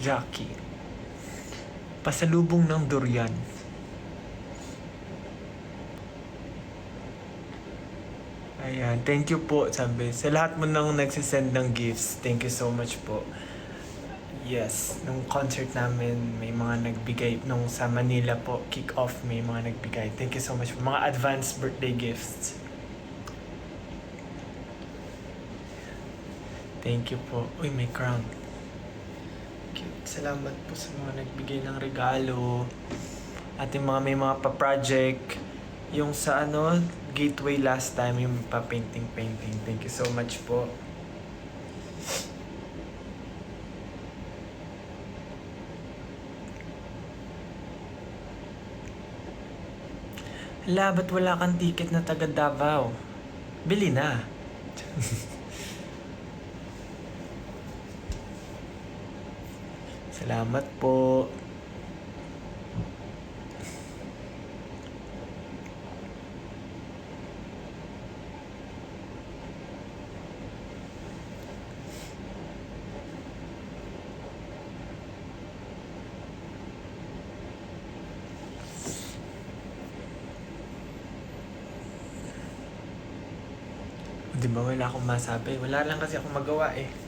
Jackie. Pasalubong ng durian. Ayan, thank you po, sabi. Sa lahat mo nang nagsisend ng gifts, thank you so much po. Yes, nung concert namin, may mga nagbigay, nung sa Manila po, kick-off, may mga nagbigay. Thank you so much po. Mga advanced birthday gifts. Thank you po. Uy, may crown. Cute. Salamat po sa mga nagbigay ng regalo. At yung mga may mga pa-project. Yung sa Gateway last time, yung pa-painting. Thank you so much po. Hala, ba't wala kang ticket na taga Davao? Bili na. Salamat po. Di ba wala akong masabi? Wala lang kasi akong magawa eh.